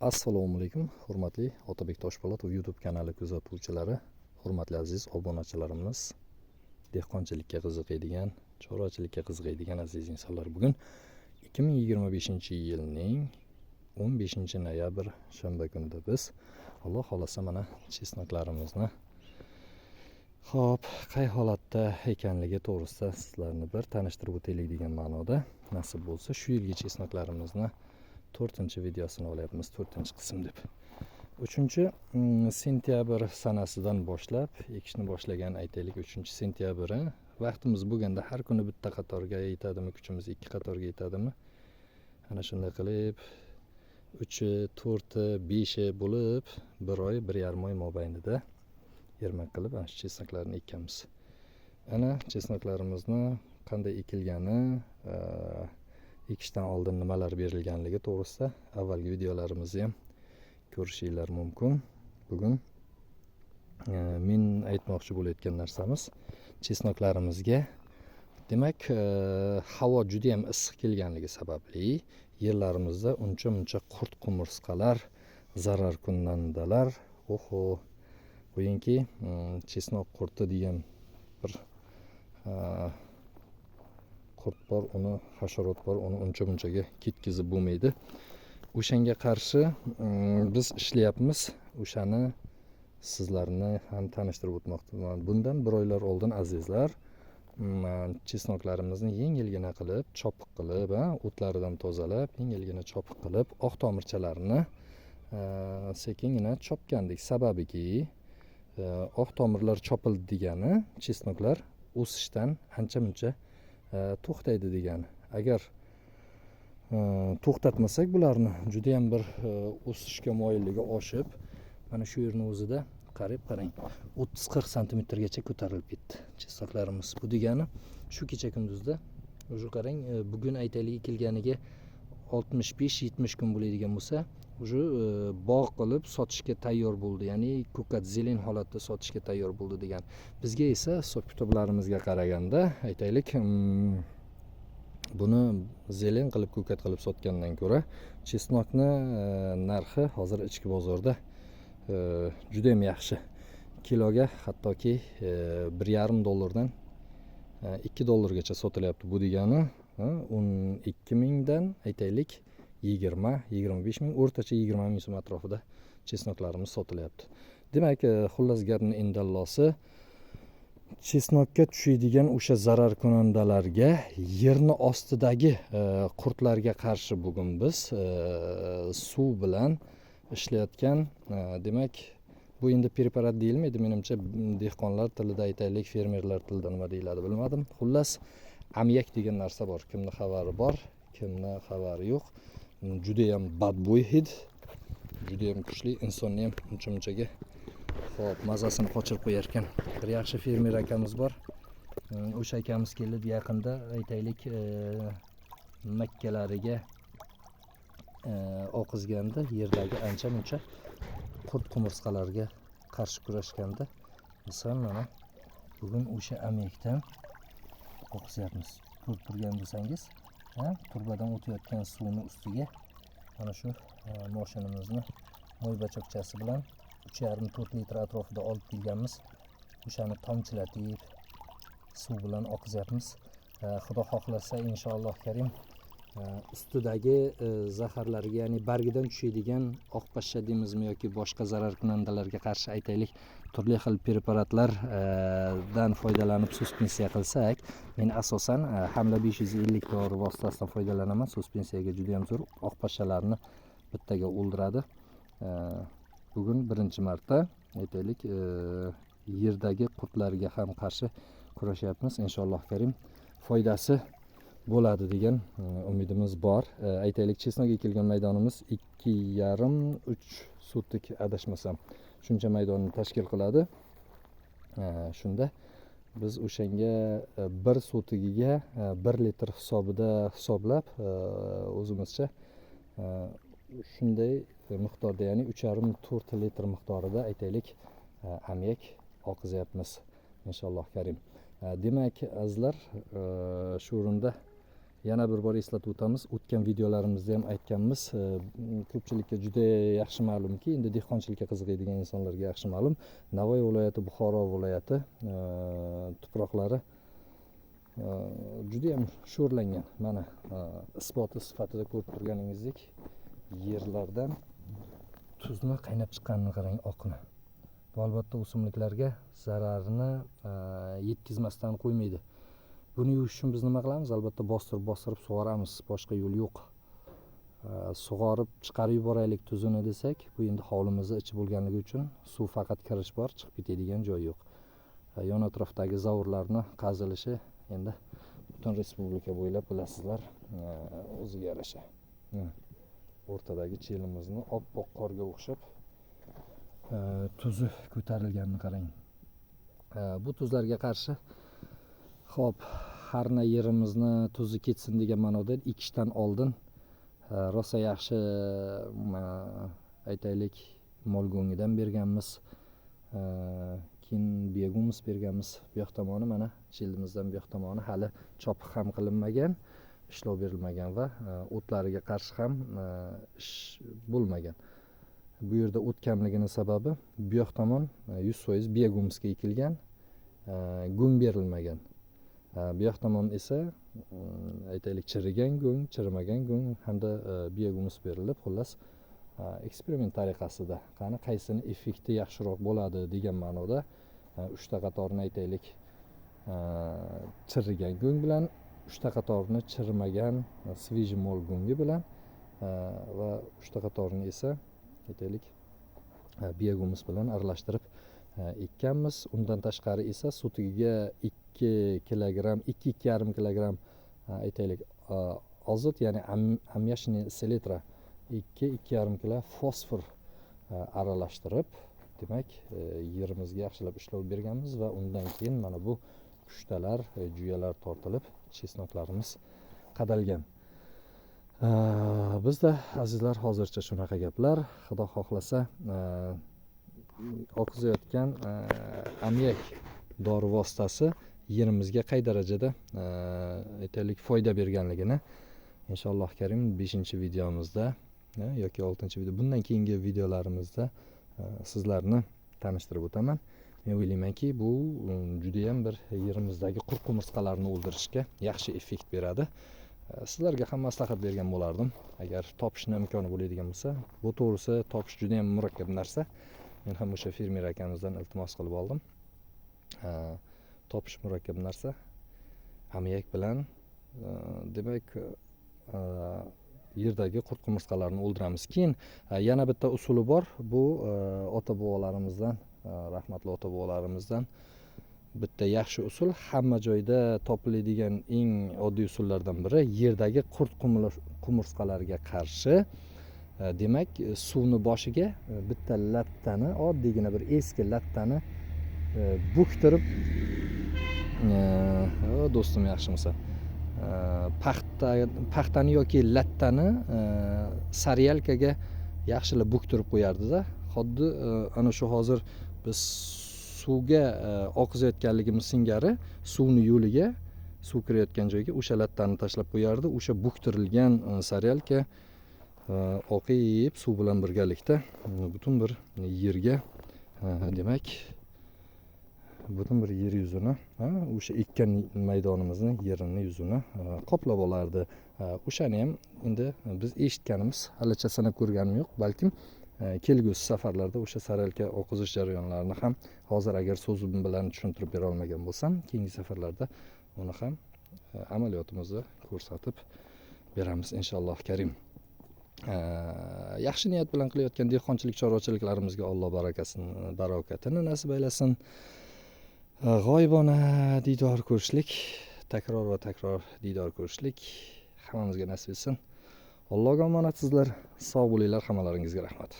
Assalomu alaykum, hurmatli Otabek Toshpo'latov YouTube kanali kuzatuvchilari, hurmatli aziz obunachilarimiz, dehqonchilikka qiziqadigan, chorvachilikka qiziqadigan aziz insonlar, bugun 2025-yilning 15-noyabr shanba kunida biz Alloh xolasa mana chesnoklarimizni qay holatda ekanligi to'g'risida sizlarni bir tanishtirib o'taylik degan ma'noda, nasib bo'lsa shu yilgi chesnoklarimizni 4-videosini olyapmiz, 4-qism deb. 3-sentyabr sanasidan boshlab ekishni boshlagan aytaylik. 3-sentyabr vaqtimiz bo'lganda har kuni bitta qatorga yetadimi, kuchimiz 2 qatorga yetadimi? Ana shunday qilib 3, 4, 5 bo'lib 1 oy, 1,5 oy mobaynida yermak qilib ana shu chesnoklarni ekamiz. Ana chesnoklarimizni qanday ekilgani, ekishdan oldin nimalar berilganligi to'g'risida avvalgi videolarimizni ham ko'rishinglar mumkin. Bugun men aytmoqchi bo'layotgan narsamiz, chesnoklarimizga demak havo juda ham issiq kelganligi sababli yerlarimizda uncha qurt qumursqalar, zarar kunandalar, qo'yingki chesnok qurti degan bir qurt bor, uni hasharot bor, uni uncha-munchaga ketkizib bo'lmaydi. O'shanga qarshi biz ishlayapmiz. O'shani sizlarni ham tanishtirib o'tmoqchiman. Bundan 1 oylar oldin azizlar, chesnoklarimizni yengilgina qilib, chopiq qilib, o'tlaridan tozalab, yengilgina chopiq qilib, oq tomirchalarini sekingina chopgandik. Sababiki oq tomirlar chopildi degani chesnoklar o'sishdan ancha-muncha to'xtaydi degani. Agar to'xtatmasak bularni juda ham bir o'sishga moyilligi oshib, mana shu yerning o'zida qarang 30-40 santimetrgacha ko'tarilib ketdi chesnoklarimiz. Bu degani shu kecha kunduzda o'sha qarang, bugun aytaylik ekilganiga 65-70 kun bo'ladigan bo'lsa, o'sha bog' qilib sotishga tayyor bo'ldi. Ya'ni ko'kat zelen holatda sotishga tayyor bo'ldi degan. Bizga esa hisob-kitoblarimizga qaraganda aytaylik, buni zelen qilib ko'kat qilib sotgandan ko'ra chesnokni narxi hozir ichki bozorda juda ham yaxshi. Kiloga hattoki $1,5 $2 sotilyapti. Bu degani 12 mingdan aytaylik 20-25 ming, o'rtacha 20 ming so'm atrofida chesnoklarimiz sotilyapti. Demak, xullas gapning indallosi, chesnokka tushadigan o'sha zarar kunandalarga, yerni ostidagi qurtlarga qarshi bugun biz suv bilan ishlayotgan, demak, bu endi preparat deyilmaydi, menimcha dehqonlar tilida aytaylik, fermerlar tilida nima deyiladi bilmadim. Xullas, amyak degan narsa bor. Kimni xabari bor, kimni xabari yo'q. Juda ham badbo'y hid, juda ham kuchli, insonni ham uncha-munchaga mazasini qochirib qo'yar ekan. Bir yaxshi fermer akamiz bor. O'sha akamiz kelib yaqinda aytaylik makkalariga oqizganda yerdagi ancha-muncha qurt qumursqalarga qarshi kurashganda biz ham mana bugun o'sha amyakdan oqizyapmiz. Ko'rib turgan bo'lsangiz, turbadan o'tayotgan suvni ustiga mana shu mashinamizni mo'y bachokchasi bilan 3,5-4 litr atrofida olib kelganmiz. O'shani tomchilatib suv bilan oqizyapmiz. Xudo xohlasa inshaalloh karim ustidagi zaharlarga, ya'ni bargidan tushadigan oq pashsha deymizmi yoki boshqa zarar kunandalarga qarshi aytaylik turli xil preparatlardan foydalanib suspensiya qilsak, men asosan Hamla 550 dori vositasidan foydalanaman. Suspensiyaga juda ham zo'r, oq pashshalarni bittaga o'ldiradi. Bugun birinchi marta aytaylik yerdagi qurtlarga ham qarshi kurashyapmiz. Inshaalloh karim foydasi bo'ladi degan umidimiz bor. Aytaylik chesnok ekilgan maydonimiz 2,5-3 sotix adashmasam shuncha maydonni tashkil qiladi. Shunda biz o'shanga 1 sotigiga 1 litr hisobida hisoblab o'zimizcha shunday miqdorda, ya'ni 3,5-4 litr miqdorida aytaylik amyak oqizyapmiz inshaalloh karim. Demak azizlar, shu o'rinda Yana bir bor eslatib o'tamiz. O'tgan videolarimizda ham aytganmiz, ko'pchilikka juda yaxshi ma'lumki, endi dehqonchilikka qiziqadigan insonlarga yaxshi ma'lum. Navoiy viloyati, Buxoro viloyati tuproqlari juda ham sho'rlangan. Mana isboti sifatida ko'rib turganingizdek, yerlardan tuzni qaynab chiqqanini qarang, oqni. Bu albatta o'simliklarga zararini yetkazmasdan qo'ymaydi. Buni yuvish uchun biz nima qilamiz? Albatta bostirib sug'oramiz, boshqa yo'l yo'q. Sug'orib chiqarib yuboraylik tuzini desak, bu endi hovlimizda ichi bo'lganligi uchun suv faqat kirish bor, chiqib ketadigan joy yo'q. Yon atrofdagi zavurlarni qazilishi endi butun respublika bo'ylab bilasizlar, o'ziga yarasha. O'rtadagi chelimizni oppoq qorga o'xshab tuzi ko'tarilganini qarang. Bu tuzlarga qarshi xo'p, harna yerimizni tuzi ketsin degan ma'noda ekishdan oldin rosa yaxshi aytaylik mol go'ngidan berganmiz. Keyin biohumus berganmiz. Bu yoq tomoni mana jildimizdan bu yoq tomoni hali chopiq ham qilinmagan, ishlov berilmagan va o'tlariga qarshi ham ish bo'lmagan. Bu yerda o't kamligini sababi bu yoq tomon 100% biohumusga ekilgan, go'ng berilmagan. Bu yoq tomon esa aytaylik chirigan go'ng, chirimagan go'ng hamda biohumus berilib, xullas eksperiment tariqasida qani qaysini effekti yaxshiroq bo'ladi degan ma'noda 3 ta qatorni aytaylik chirigan go'ng bilan, 3 ta qatorni chirimagan sviji mol go'ngi bilan va 3 ta qatorni esa aytaylik biohumus bilan aralashtirib ekkanmiz. Undan tashqari esa sutiga 2 kilogramm, 2-2,5 kilogramm aytaylik azot, ya'ni amyashniy selitra, 2-2,5 kilo fosfor aralashtirib, demak, yerimizga yaxshilab ishlov berganmiz va undan keyin mana bu pushtalar, juyalar tortilib, chesnoklarimiz qadalgan. Bizda azizlar hozircha shunaqa gaplar. Xudo xohlasa oqizayotgan amyak dori vositasi yerimizga qay darajada aytaylik foyda berganligini inshaalloh karim 5-videomizda yoki 6-video, bundan keyingi videolarimizda sizlarni tanishtirib o'taman. Men o'ylaymanki, bu juda ham bir yerimizdagi qurqumurtqalarni o'ldirishga yaxshi effekt beradi. Sizlarga ham maslahat bergan bo'lardim, agar topishni imkoni bo'ladigan bo'lsa. Bu to'g'risi topish juda ham murakkab narsa. Men ham o'sha fermer akamizdan iltimos qilib oldim. Topish murakkab narsa. Amyak bilan demak yerdagi qurqumurtqalarni o'ldiramiz. Keyin yana bitta usuli bor. Bu ota bobolarimizdan, rahmatli ota bobolarimizdan bitta yaxshi usul, hamma joyda topiladigan eng oddiy usullardan biri, yerdagi qurqumurtqalarga qarshi demak suvni boshiga bitta lattani, oddiygina bir eski lattani buktirib, do'stim yaxshimisiz, paxtani yoki lattani saryalkaga yaxshilab buktirib qo'yardi-da. Xuddi ana shu hozir biz suvga oqizayotganligimiz singari suvni yo'liga, suv kirayotgan joyga o'sha lattani tashlab qo'yardi. O'sha buktirilgan saryalka oqib suv bilan birgalikda butun bir yerga, demak butun bir yer yuzini, o'sha ekkan maydonimizni yerini yuzini qoplab olardi. O'shani ham endi biz eshitganimiz, halicha sanab ko'rganim yo'q. Balkim kelgusi safarlarda o'sha saryalka oqizish jarayonlarini ham hozir agar so'zim bilan tushuntirib bera olmagan bo'lsam, keyingi safarlarda uni ham amaliyotimizni ko'rsatib beramiz inshaalloh karim. Yaxshi niyat bilan qilayotgan dehqonchilik chorvachiliklarimizga Alloh barakatini nasib aylasin. G'oyibona diydor ko'rishlik, takror va takror diydor ko'rishlik hammamizga nasib etsin. Allohga omonat sizlar, sog' bo'linglar, hammalaringizga rahmat.